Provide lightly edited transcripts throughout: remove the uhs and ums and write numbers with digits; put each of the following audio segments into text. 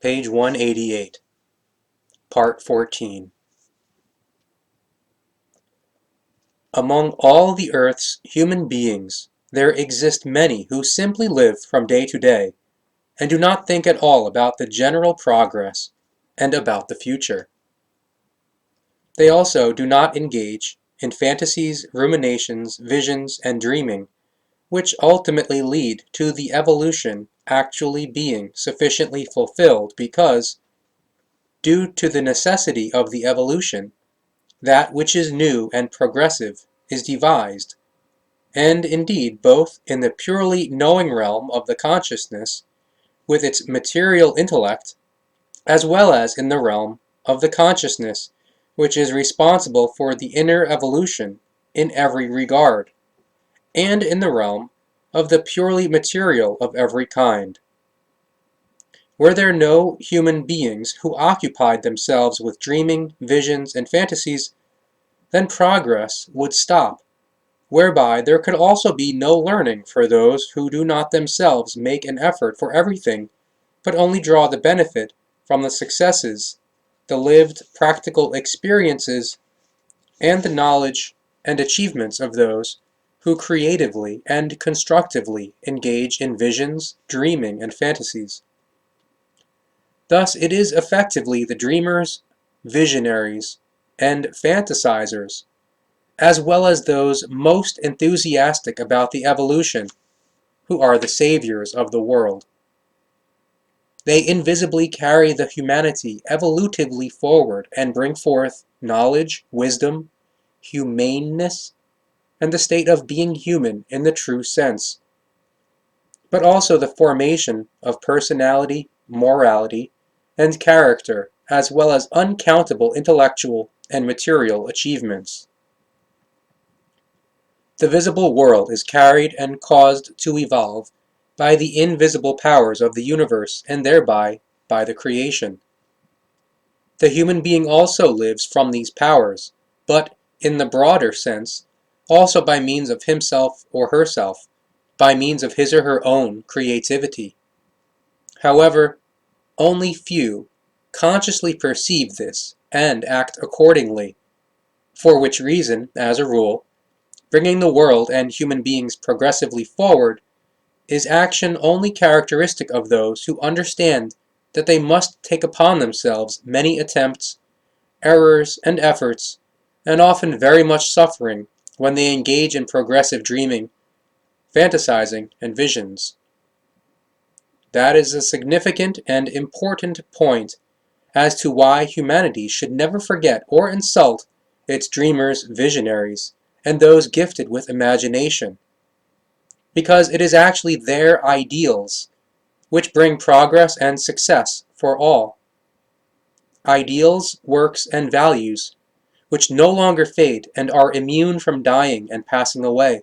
Page 188, Part 14. Among all the earth's human beings, there exist many who simply live from day to day and do not think at all about the general progress and about the future. They also do not engage in fantasies, ruminations, visions, and dreaming, which ultimately lead to the evolution actually being sufficiently fulfilled because, due to the necessity of the evolution, that which is new and progressive is devised, and indeed both in the purely knowing realm of the consciousness, with its material intellect, as well as in the realm of the consciousness, which is responsible for the inner evolution in every regard, and in the realm of the purely material of every kind. Were there no human beings who occupied themselves with dreaming, visions, and fantasies, then progress would stop, whereby there could also be no learning for those who do not themselves make an effort for everything, but only draw the benefit from the successes, the lived practical experiences, and the knowledge and achievements of those who creatively and constructively engage in visions, dreaming, and fantasies. Thus it is effectively the dreamers, visionaries, and fantasizers, as well as those most enthusiastic about the evolution, who are the saviors of the world. They invisibly carry the humanity evolutively forward and bring forth knowledge, wisdom, humaneness, and the state of being human in the true sense, but also the formation of personality, morality, and character, as well as uncountable intellectual and material achievements. The visible world is carried and caused to evolve by the invisible powers of the universe and thereby by the creation. The human being also lives from these powers, but, in the broader sense, also by means of himself or herself, by means of his or her own creativity. However, only few consciously perceive this and act accordingly, for which reason, as a rule, bringing the world and human beings progressively forward is action only characteristic of those who understand that they must take upon themselves many attempts, errors, and efforts, and often very much suffering when they engage in progressive dreaming, fantasizing, and visions. That is a significant and important point as to why humanity should never forget or insult its dreamers, visionaries, and those gifted with imagination, because it is actually their ideals which bring progress and success for all. Ideals, works, and values which no longer fade and are immune from dying and passing away.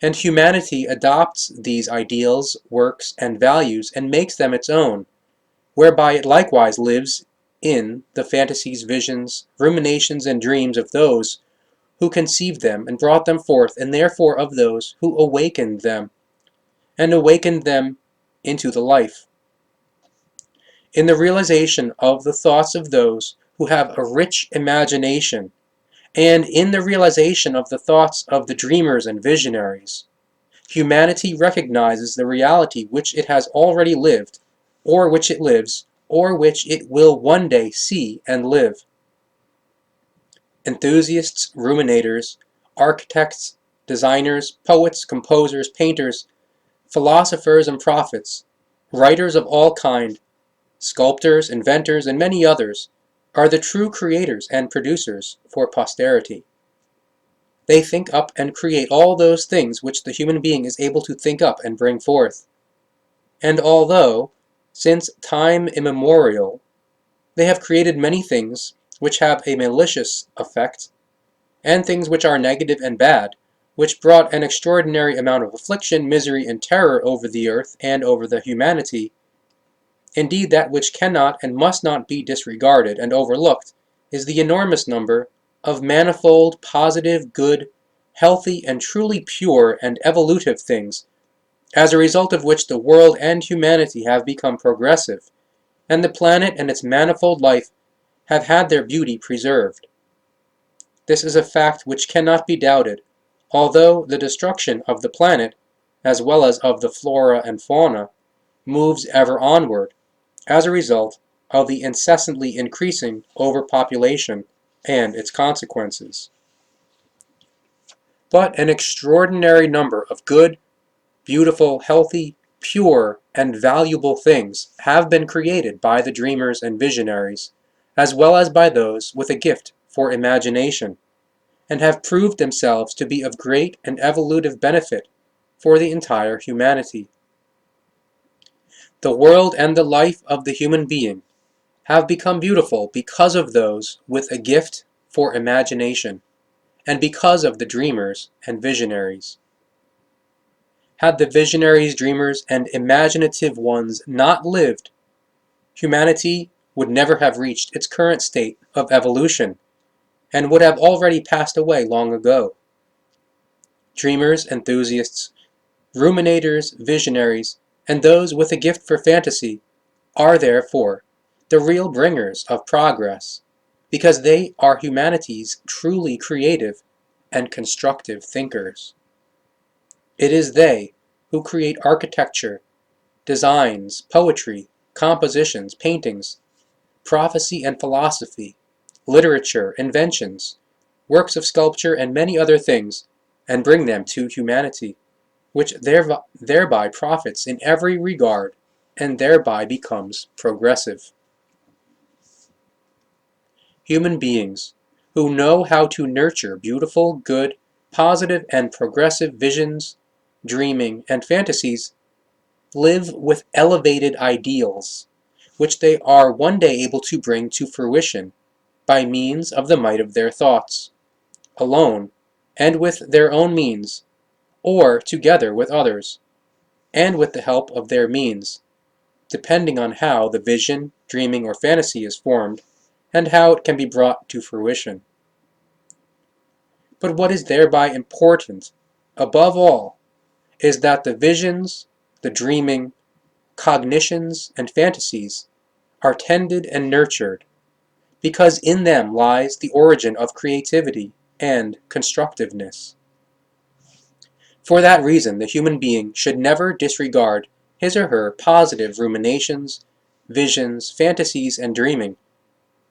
And humanity adopts these ideals, works, and values and makes them its own, whereby it likewise lives in the fantasies, visions, ruminations, and dreams of those who conceived them and brought them forth, and therefore of those who awakened them, and awakened them into the life. In the realization of the thoughts of those who have a rich imagination, and in the realization of the thoughts of the dreamers and visionaries, humanity recognizes the reality which it has already lived, or which it lives, or which it will one day see and live. Enthusiasts, ruminators, architects, designers, poets, composers, painters, philosophers and prophets, writers of all kind, sculptors, inventors, and many others, are the true creators and producers for posterity. They think up and create all those things which the human being is able to think up and bring forth. And although, since time immemorial, they have created many things which have a malicious effect, and things which are negative and bad, which brought an extraordinary amount of affliction, misery, and terror over the earth and over the humanity, indeed that which cannot and must not be disregarded and overlooked is the enormous number of manifold, positive, good, healthy, and truly pure and evolutive things as a result of which the world and humanity have become progressive, and the planet and its manifold life have had their beauty preserved. This is a fact which cannot be doubted, although the destruction of the planet, as well as of the flora and fauna, moves ever onward, as a result of the incessantly increasing overpopulation and its consequences. But an extraordinary number of good, beautiful, healthy, pure, and valuable things have been created by the dreamers and visionaries, as well as by those with a gift for imagination, and have proved themselves to be of great and evolutive benefit for the entire humanity. The world and the life of the human being have become beautiful because of those with a gift for imagination, and because of the dreamers and visionaries. Had the visionaries, dreamers, and imaginative ones not lived, humanity would never have reached its current state of evolution, and would have already passed away long ago. Dreamers, enthusiasts, ruminators, visionaries, and those with a gift for fantasy are therefore the real bringers of progress, because they are humanity's truly creative and constructive thinkers. It is they who create architecture, designs, poetry, compositions, paintings, prophecy and philosophy, literature, inventions, works of sculpture, and many other things, and bring them to humanity, which thereby profits in every regard, and thereby becomes progressive. Human beings who know how to nurture beautiful, good, positive, and progressive visions, dreaming, and fantasies live with elevated ideals, which they are one day able to bring to fruition by means of the might of their thoughts, alone, and with their own means, or together with others, and with the help of their means, depending on how the vision, dreaming, or fantasy is formed, and how it can be brought to fruition. But what is thereby important, above all, is that the visions, the dreaming, cognitions, and fantasies are tended and nurtured, because in them lies the origin of creativity and constructiveness. For that reason, the human being should never disregard his or her positive ruminations, visions, fantasies, and dreaming.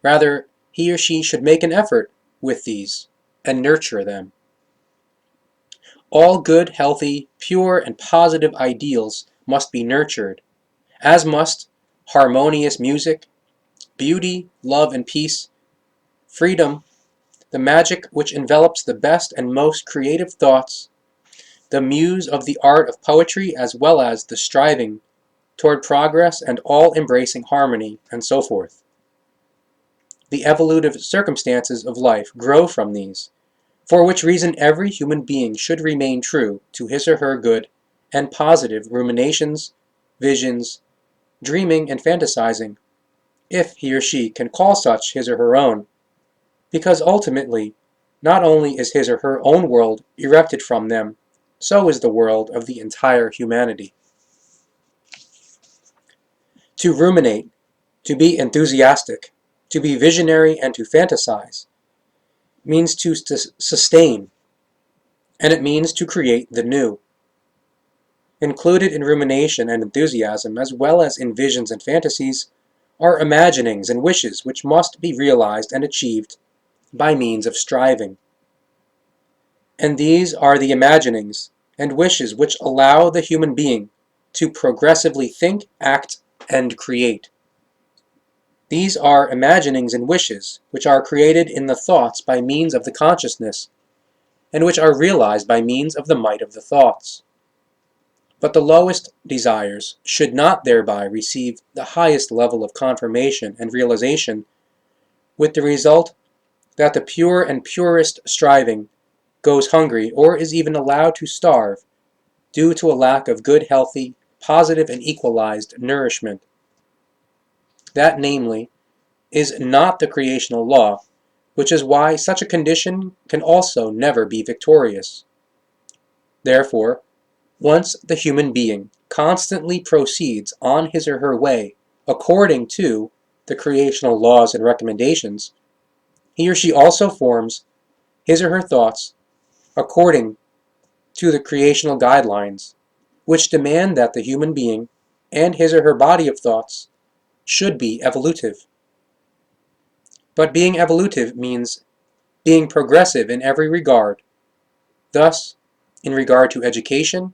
Rather, he or she should make an effort with these and nurture them. All good, healthy, pure, and positive ideals must be nurtured, as must harmonious music, beauty, love, and peace, freedom, the magic which envelops the best and most creative thoughts, the muse of the art of poetry, as well as the striving toward progress and all-embracing harmony, and so forth. The evolutive circumstances of life grow from these, for which reason every human being should remain true to his or her good and positive ruminations, visions, dreaming and fantasizing, if he or she can call such his or her own, because ultimately, not only is his or her own world erected from them, so is the world of the entire humanity. To ruminate, to be enthusiastic, to be visionary, and to fantasize means to sustain, and it means to create the new. Included in rumination and enthusiasm, as well as in visions and fantasies, are imaginings and wishes which must be realized and achieved by means of striving. And these are the imaginings and wishes which allow the human being to progressively think, act, and create. These are imaginings and wishes which are created in the thoughts by means of the consciousness, and which are realized by means of the might of the thoughts. But the lowest desires should not thereby receive the highest level of confirmation and realization, with the result that the pure and purest striving goes hungry or is even allowed to starve due to a lack of good, healthy, positive, and equalized nourishment. That, namely, is not the creational law, which is why such a condition can also never be victorious. Therefore, Once the human being constantly proceeds on his or her way according to the creational laws and recommendations, he or she also forms his or her thoughts according to the creational guidelines, which demand that the human being and his or her body of thoughts should be evolutive. But being evolutive means being progressive in every regard. Thus, in regard to education,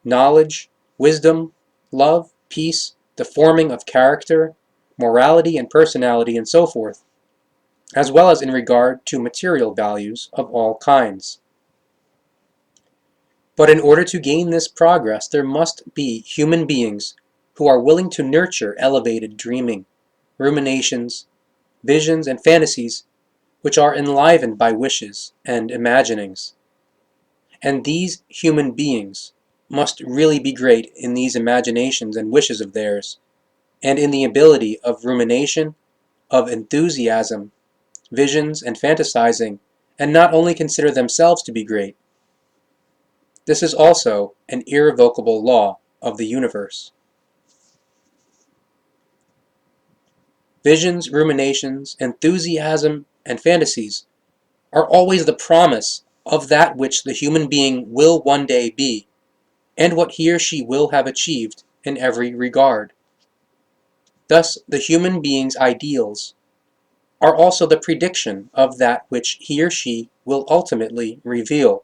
knowledge, wisdom, love, peace, the forming of character, morality and personality, and so forth, as well as in regard to material values of all kinds. But in order to gain this progress, there must be human beings who are willing to nurture elevated dreaming, ruminations, visions, and fantasies which are enlivened by wishes and imaginings. And these human beings must really be great in these imaginations and wishes of theirs, and in the ability of rumination, of enthusiasm, visions, and fantasizing, and not only consider themselves to be great. This is also an irrevocable law of the universe. Visions, ruminations, enthusiasm, and fantasies are always the promise of that which the human being will one day be, and what he or she will have achieved in every regard. Thus, the human being's ideals are also the prediction of that which he or she will ultimately reveal.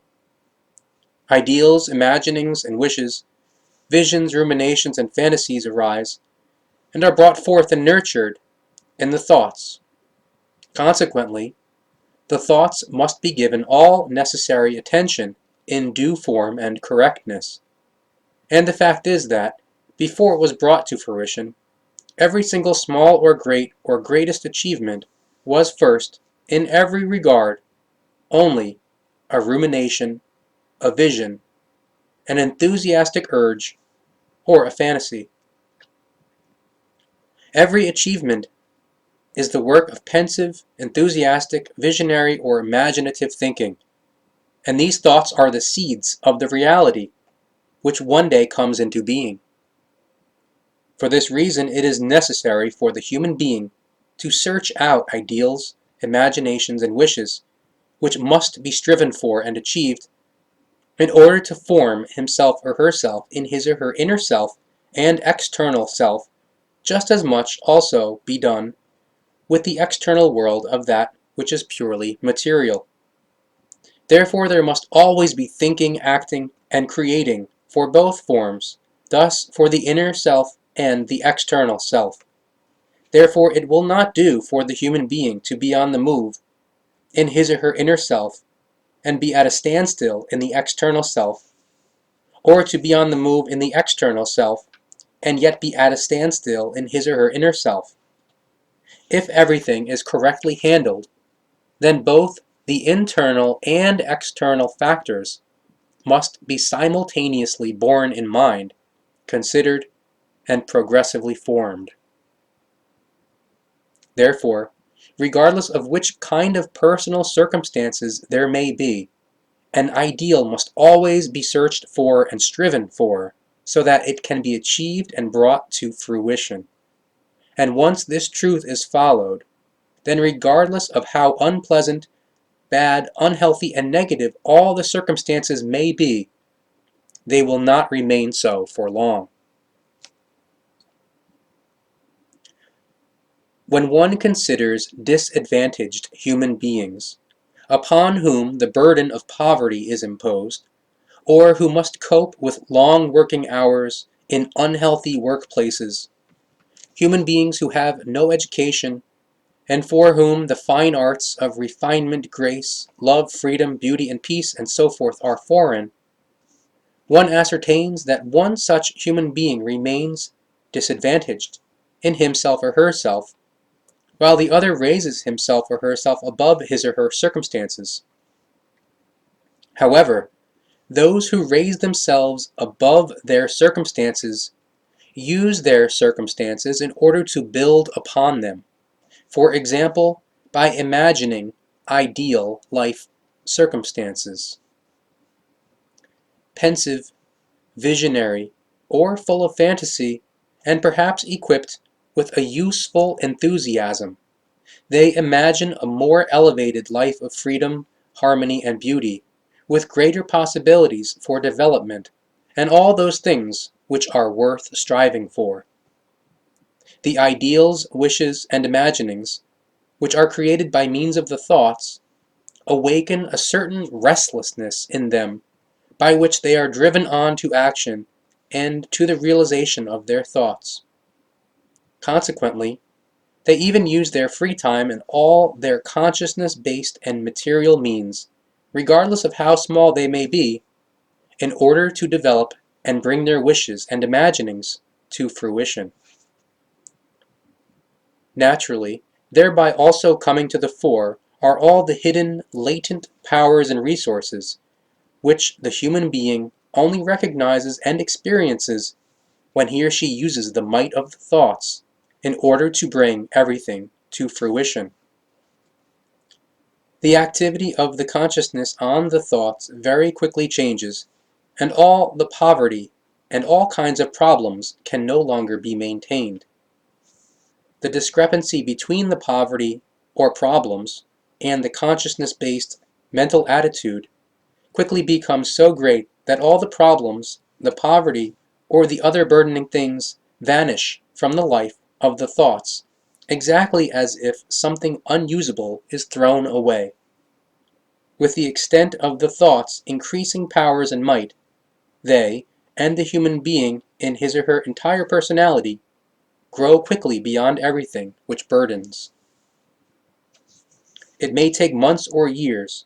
Ideals, imaginings, and wishes, visions, ruminations, and fantasies arise and are brought forth and nurtured in the thoughts. Consequently, the thoughts must be given all necessary attention in due form and correctness. And the fact is that, before it was brought to fruition, every single small or great or greatest achievement was first, in every regard, only a rumination, a vision, an enthusiastic urge, or a fantasy. Every achievement is the work of pensive, enthusiastic, visionary, or imaginative thinking, and these thoughts are the seeds of the reality which one day comes into being. For this reason, it is necessary for the human being to search out ideals, imaginations, and wishes which must be striven for and achieved in order to form himself or herself in his or her inner self and external self, just as much also be done with the external world of that which is purely material. Therefore there must always be thinking, acting, and creating for both forms, thus for the inner self and the external self. Therefore it will not do for the human being to be on the move in his or her inner self and be at a standstill in the external self, or to be on the move in the external self and yet be at a standstill in his or her inner self. If everything is correctly handled, then both the internal and external factors must be simultaneously borne in mind, considered, and progressively formed. Therefore, regardless of which kind of personal circumstances there may be, an ideal must always be searched for and striven for, so that it can be achieved and brought to fruition. And once this truth is followed, then regardless of how unpleasant, bad, unhealthy, and negative all the circumstances may be, they will not remain so for long. When one considers disadvantaged human beings, upon whom the burden of poverty is imposed, or who must cope with long working hours in unhealthy workplaces, human beings who have no education, and for whom the fine arts of refinement, grace, love, freedom, beauty, and peace, and so forth are foreign, one ascertains that one such human being remains disadvantaged in himself or herself, while the other raises himself or herself above his or her circumstances. However, those who raise themselves above their circumstances use their circumstances in order to build upon them. For example, by imagining ideal life circumstances. Pensive, visionary, or full of fantasy, and perhaps equipped with a useful enthusiasm. They imagine a more elevated life of freedom, harmony, and beauty, with greater possibilities for development, and all those things which are worth striving for. The ideals, wishes, and imaginings, which are created by means of the thoughts, awaken a certain restlessness in them by which they are driven on to action and to the realization of their thoughts. Consequently, they even use their free time and all their consciousness-based and material means, regardless of how small they may be, in order to develop and bring their wishes and imaginings to fruition. Naturally, thereby also coming to the fore are all the hidden, latent powers and resources which the human being only recognizes and experiences when he or she uses the might of the thoughts in order to bring everything to fruition. The activity of the consciousness on the thoughts very quickly changes, and all the poverty and all kinds of problems can no longer be maintained. The discrepancy between the poverty or problems and the consciousness-based mental attitude quickly becomes so great that all the problems, the poverty, or the other burdening things vanish from the life of the thoughts, exactly as if something unusable is thrown away. With the extent of the thoughts increasing powers and might, they, and the human being in his or her entire personality, grow quickly beyond everything which burdens. It may take months or years,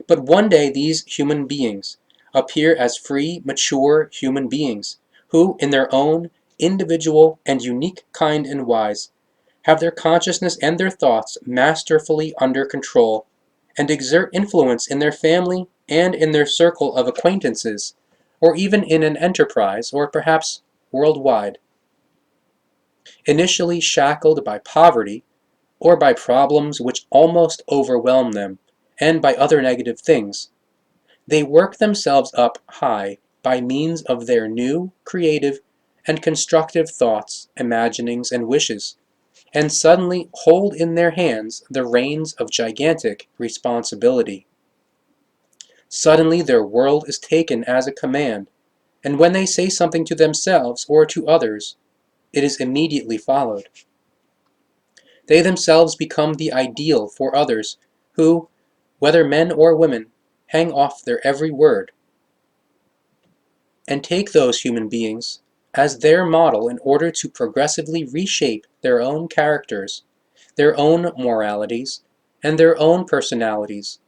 but one day these human beings appear as free, mature human beings, who, in their own individual and unique kind and wise, have their consciousness and their thoughts masterfully under control, and exert influence in their family and in their circle of acquaintances, or even in an enterprise, or perhaps worldwide. Initially shackled by poverty, or by problems which almost overwhelm them, and by other negative things, they work themselves up high by means of their new, creative, and constructive thoughts, imaginings, and wishes, and suddenly hold in their hands the reins of gigantic responsibility. Suddenly their world is taken as a command, and when they say something to themselves or to others, it is immediately followed. They themselves become the ideal for others, who, whether men or women, hang off their every word, and take those human beings as their model in order to progressively reshape their own characters, their own moralities, and their own personalities,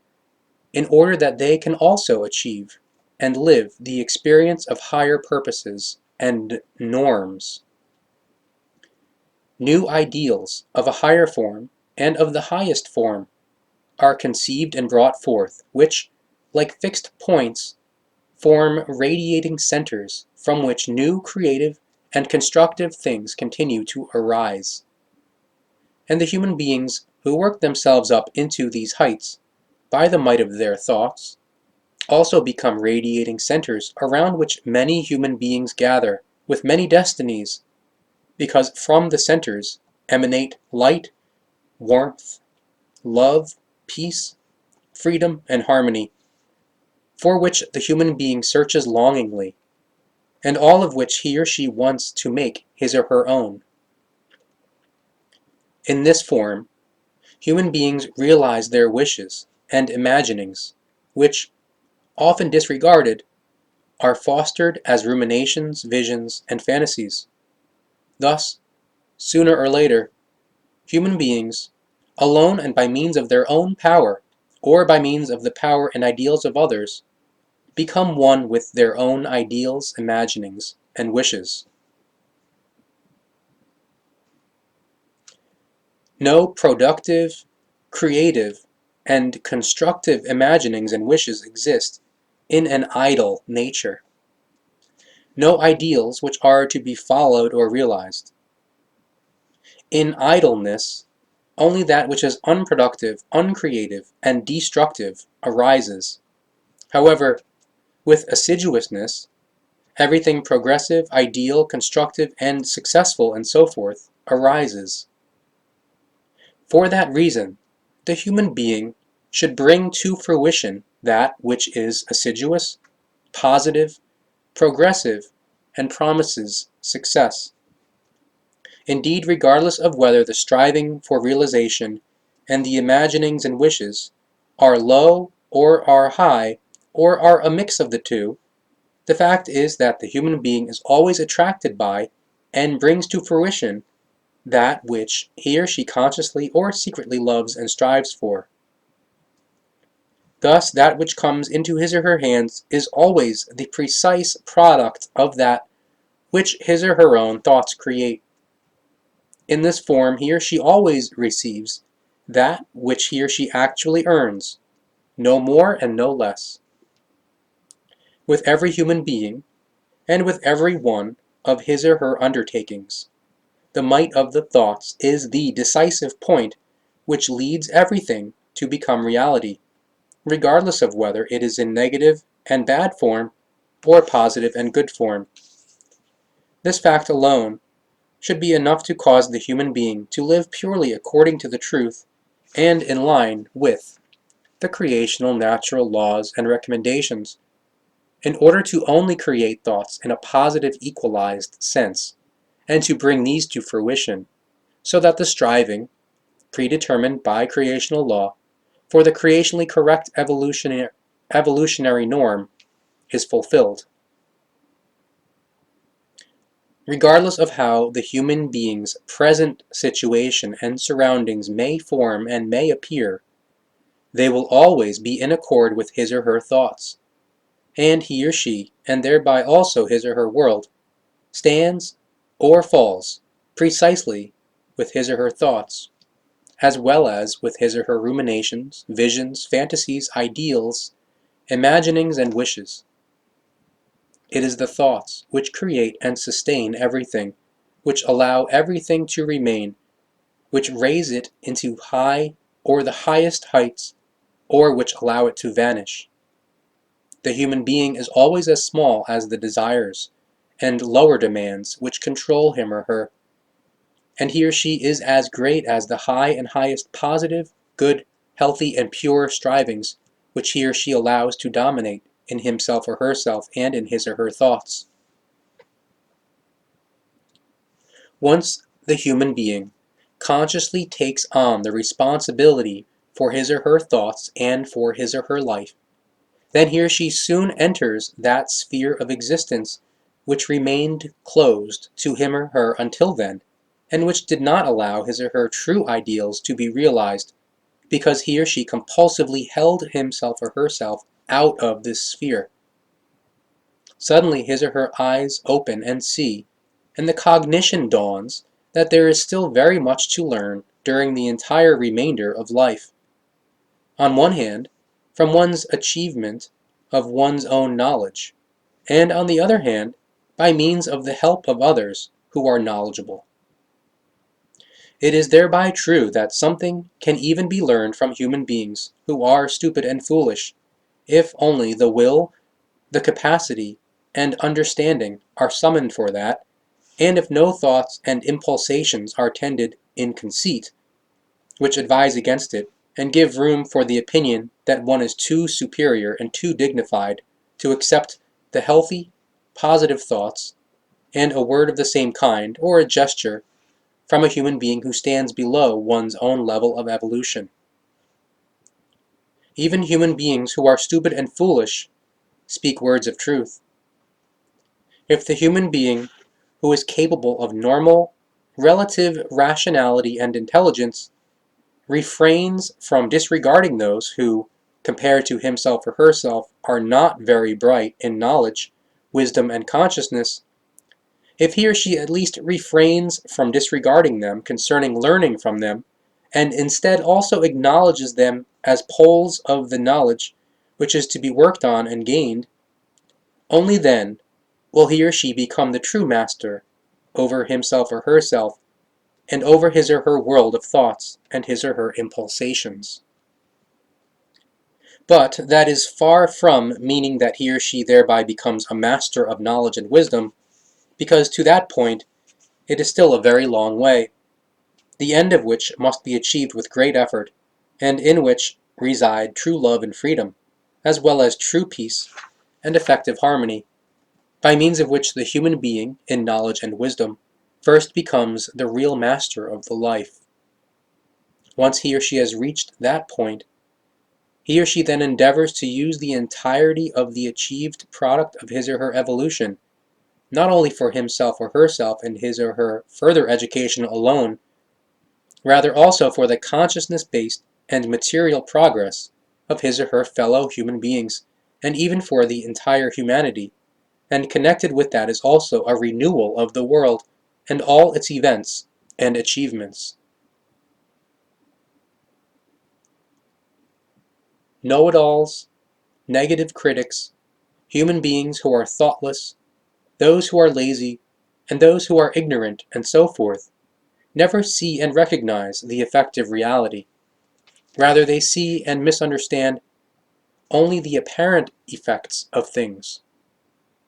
in order that they can also achieve and live the experience of higher purposes and norms. New ideals of a higher form and of the highest form are conceived and brought forth, which, like fixed points, form radiating centers from which new creative and constructive things continue to arise. And the human beings who work themselves up into these heights by the might of their thoughts also become radiating centers around which many human beings gather with many destinies, because from the centers emanate light, warmth, love, peace, freedom, and harmony, for which the human being searches longingly, and all of which he or she wants to make his or her own. In this form, human beings realize their wishes and imaginings, which, often disregarded, are fostered as ruminations, visions, and fantasies. Thus, sooner or later, human beings, alone and by means of their own power, or by means of the power and ideals of others, become one with their own ideals, imaginings, and wishes. No productive, creative, and constructive imaginings and wishes exist in an idle nature. No ideals which are to be followed or realized. In idleness, only that which is unproductive, uncreative, and destructive arises. However, with assiduousness, Everything progressive, ideal, constructive, and successful, and so forth, arises. For that reason, the human being should bring to fruition that which is assiduous, positive, progressive, and promises success. Indeed, regardless of whether the striving for realization and the imaginings and wishes are low or are high or are a mix of the two, the fact is that the human being is always attracted by and brings to fruition that which he or she consciously or secretly loves and strives for. Thus, that which comes into his or her hands is always the precise product of that which his or her own thoughts create. In this form, he or she always receives that which he or she actually earns, no more and no less. With every human being, and with every one of his or her undertakings, the might of the thoughts is the decisive point which leads everything to become reality, regardless of whether it is in negative and bad form or positive and good form. This fact alone should be enough to cause the human being to live purely according to the truth and in line with the creational natural laws and recommendations, in order to only create thoughts in a positive equalized sense, and to bring these to fruition, so that the striving, predetermined by creational law, for the creationally correct evolutionary norm is fulfilled. Regardless of how the human being's present situation and surroundings may form and may appear, they will always be in accord with his or her thoughts, and he or she, and thereby also his or her world, stands or falls precisely with his or her thoughts, as well as with his or her ruminations, visions, fantasies, ideals, imaginings, and wishes. It is the thoughts which create and sustain everything, which allow everything to remain, which raise it into high or the highest heights, or which allow it to vanish. The human being is always as small as the desires and lower demands which control him or her, and he or she is as great as the high and highest positive, good, healthy, and pure strivings which he or she allows to dominate in himself or herself and in his or her thoughts. Once the human being consciously takes on the responsibility for his or her thoughts and for his or her life, then he or she soon enters that sphere of existence which remained closed to him or her until then, and which did not allow his or her true ideals to be realized, because he or she compulsively held himself or herself out of this sphere. Suddenly his or her eyes open and see, and the cognition dawns that there is still very much to learn during the entire remainder of life. On one hand, from one's achievement of one's own knowledge, and on the other hand, by means of the help of others who are knowledgeable. It is thereby true that something can even be learned from human beings who are stupid and foolish, if only the will, the capacity, and understanding are summoned for that, and if no thoughts and impulsations are tended in conceit, which advise against it, and give room for the opinion that one is too superior and too dignified to accept the healthy, positive thoughts, and a word of the same kind, or a gesture, from a human being who stands below one's own level of evolution. Even human beings who are stupid and foolish speak words of truth. If the human being who is capable of normal, relative rationality and intelligence refrains from disregarding those who, compared to himself or herself, are not very bright in knowledge, wisdom, and consciousness, if he or she at least refrains from disregarding them concerning learning from them, and instead also acknowledges them as poles of the knowledge which is to be worked on and gained, only then will he or she become the true master over himself or herself, and over his or her world of thoughts and his or her impulsations. But that is far from meaning that he or she thereby becomes a master of knowledge and wisdom, because to that point it is still a very long way, the end of which must be achieved with great effort, and in which reside true love and freedom, as well as true peace and effective harmony, by means of which the human being, in knowledge and wisdom, first becomes the real master of the life. Once he or she has reached that point, he or she then endeavors to use the entirety of the achieved product of his or her evolution, not only for himself or herself and his or her further education alone, rather also for the consciousness-based and material progress of his or her fellow human beings, and even for the entire humanity, and connected with that is also a renewal of the world and all its events and achievements. Know-it-alls, negative critics, human beings who are thoughtless, those who are lazy, and those who are ignorant, and so forth, never see and recognize the effective reality. Rather, they see and misunderstand only the apparent effects of things,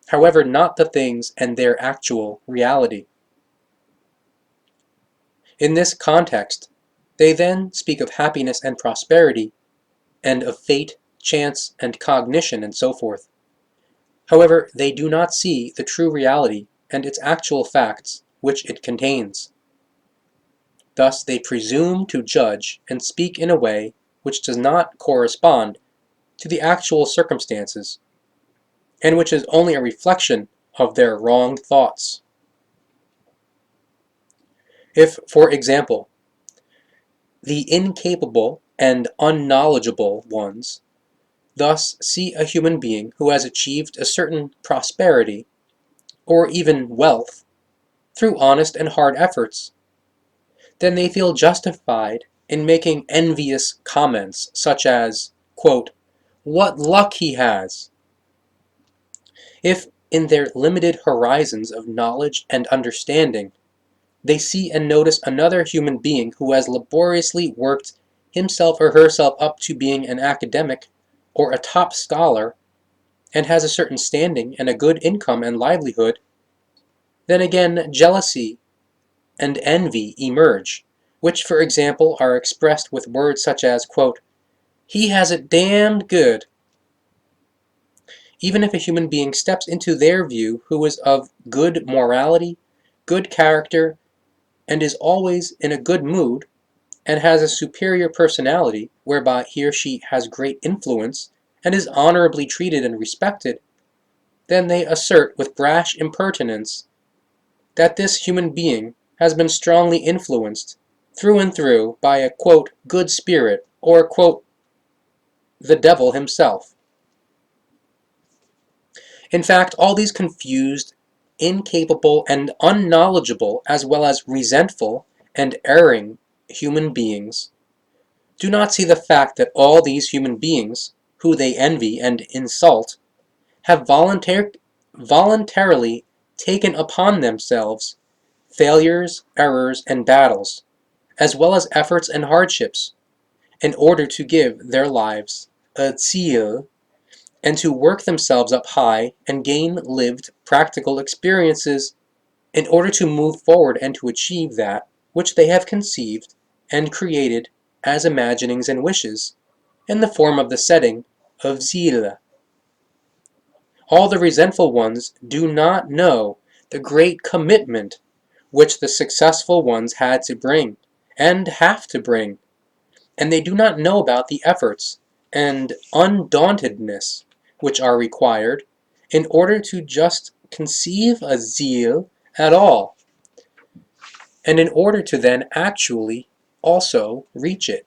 however not the things and their actual reality. In this context, they then speak of happiness and prosperity, and of fate, chance, and cognition, and so forth. However, they do not see the true reality and its actual facts which it contains. Thus they presume to judge and speak in a way which does not correspond to the actual circumstances, and which is only a reflection of their wrong thoughts. If, for example, the incapable and unknowledgeable ones thus see a human being who has achieved a certain prosperity, or even wealth, through honest and hard efforts, then they feel justified in making envious comments such as, quote, "What luck he has!" If, in their limited horizons of knowledge and understanding, they see and notice another human being who has laboriously worked himself or herself up to being an academic or a top scholar, and has a certain standing and a good income and livelihood, then again jealousy and envy emerge, which, for example, are expressed with words such as, quote, "He has it damned good." Even if a human being steps into their view who is of good morality, good character, and is always in a good mood, and has a superior personality whereby he or she has great influence and is honorably treated and respected, then they assert with brash impertinence that this human being has been strongly influenced through and through by a, quote, "good spirit," or, quote, "the devil himself." In fact, all these confused, incapable, and unknowledgeable, as well as resentful and erring human beings do not see the fact that all these human beings, who they envy and insult, have voluntarily taken upon themselves failures, errors, and battles, as well as efforts and hardships, in order to give their lives a ziel, and to work themselves up high and gain lived practical experiences in order to move forward and to achieve that which they have conceived and created as imaginings and wishes in the form of the setting of ziel. All the resentful ones do not know the great commitment which the successful ones had to bring, and have to bring, and they do not know about the efforts and undauntedness which are required in order to just conceive a zeal at all, and in order to then actually also reach it.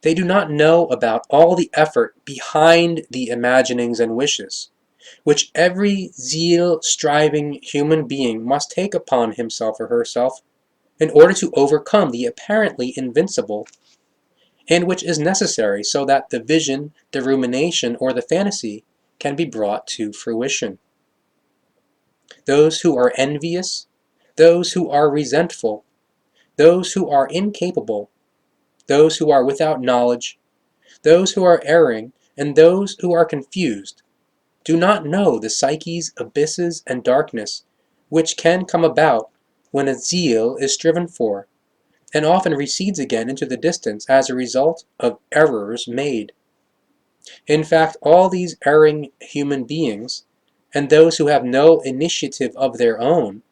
They do not know about all the effort behind the imaginings and wishes, which every zeal-striving human being must take upon himself or herself in order to overcome the apparently invincible, and which is necessary so that the vision, the rumination, or the fantasy can be brought to fruition. Those who are envious, those who are resentful, those who are incapable, those who are without knowledge, Those who are erring and those who are confused do not know the psyche's abysses and darkness which can come about when a zeal is striven for, and often recedes again into the distance as a result of errors made. In fact, all these erring human beings, and those who have no initiative of their own,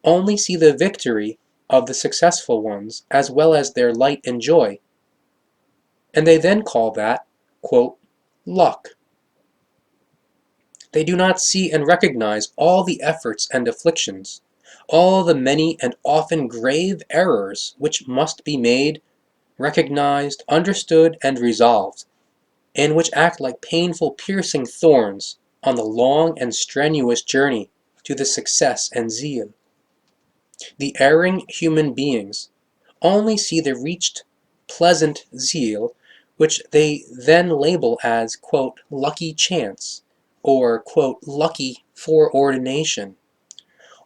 only see the victory of the successful ones as well as their light and joy, and they then call that, quote, luck. They do not see and recognize all the efforts and afflictions, all the many and often grave errors which must be made, recognized, understood, and resolved, and which act like painful piercing thorns on the long and strenuous journey to the success and zeal. The erring human beings only see the reached pleasant zeal, which they then label as, quote, lucky chance, or, quote, lucky foreordination,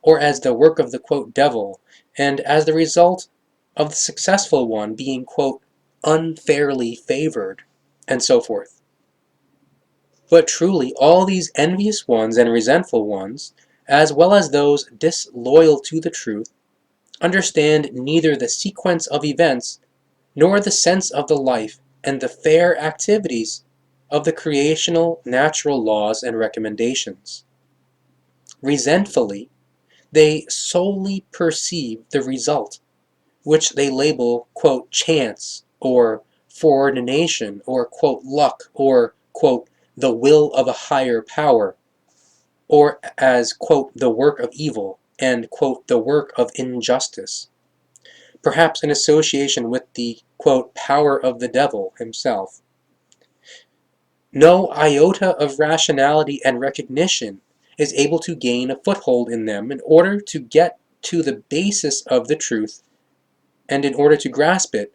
or as the work of the, quote, devil, and as the result of the successful one being, quote, unfairly favored, and so forth. But truly, all these envious ones and resentful ones, as well as those disloyal to the truth, understand neither the sequence of events nor the sense of the life and the fair activities of the creational natural laws and recommendations. Resentfully, they solely perceive the result, which they label, quote, chance, or foreordination, or, quote, luck, or, quote, the will of a higher power, or as, quote, the work of evil, and, quote, the work of injustice, perhaps in association with the, quote, power of the devil himself. No iota of rationality and recognition is able to gain a foothold in them in order to get to the basis of the truth and in order to grasp it,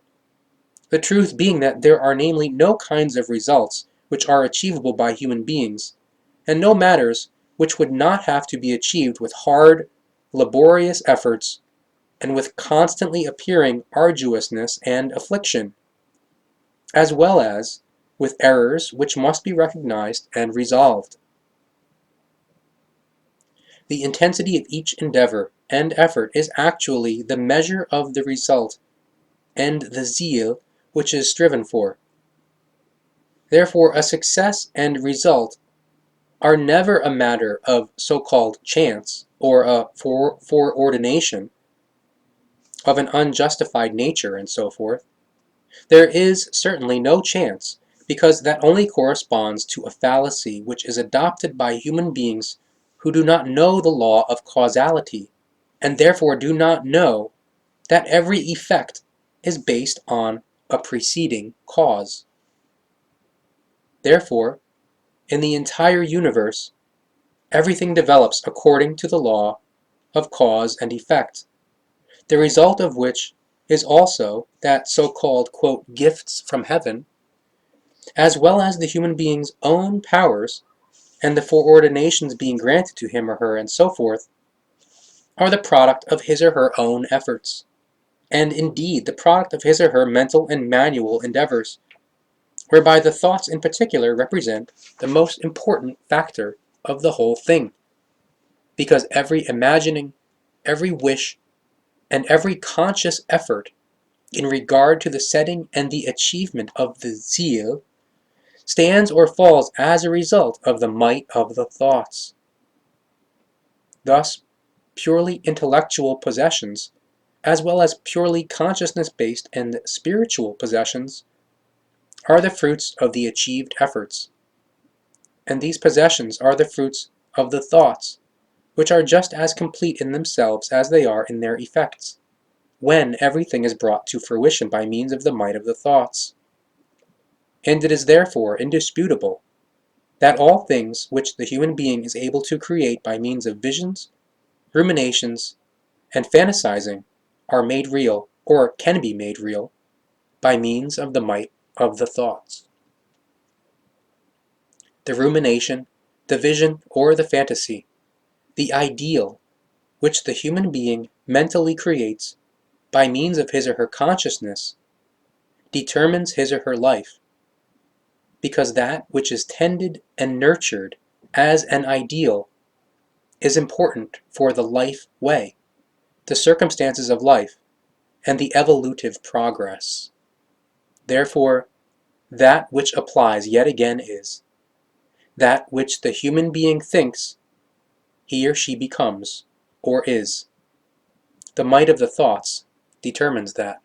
the truth being that there are namely no kinds of results which are achievable by human beings, and no matters which would not have to be achieved with hard, laborious efforts and with constantly appearing arduousness and affliction, as well as with errors which must be recognized and resolved. The intensity of each endeavor and effort is actually the measure of the result and the zeal which is striven for. Therefore, a success and result are never a matter of so-called chance or a foreordination of an unjustified nature and so forth. There is certainly no chance, because that only corresponds to a fallacy which is adopted by human beings who do not know the law of causality, and therefore do not know that every effect is based on a preceding cause. Therefore, in the entire universe, everything develops according to the law of cause and effect, the result of which is also that so-called, quote, gifts from heaven, as well as the human being's own powers and the foreordinations being granted to him or her and so forth, are the product of his or her own efforts, and indeed the product of his or her mental and manual endeavors, whereby the thoughts in particular represent the most important factor of the whole thing, because every imagining, every wish, and every conscious effort in regard to the setting and the achievement of the zeal stands or falls as a result of the might of the thoughts. Thus, purely intellectual possessions, as well as purely consciousness-based and spiritual possessions, are the fruits of the achieved efforts, and these possessions are the fruits of the thoughts, which are just as complete in themselves as they are in their effects, when everything is brought to fruition by means of the might of the thoughts. And it is therefore indisputable that all things which the human being is able to create by means of visions, ruminations, and fantasizing are made real, or can be made real, by means of the might of the thoughts. The rumination, the vision, or the fantasy, the ideal which the human being mentally creates by means of his or her consciousness, determines his or her life, because that which is tended and nurtured as an ideal is important for the life way, the circumstances of life, and the evolutive progress. Therefore, that which applies yet again is, that which the human being thinks, he or she becomes, or is. The might of the thoughts determines that.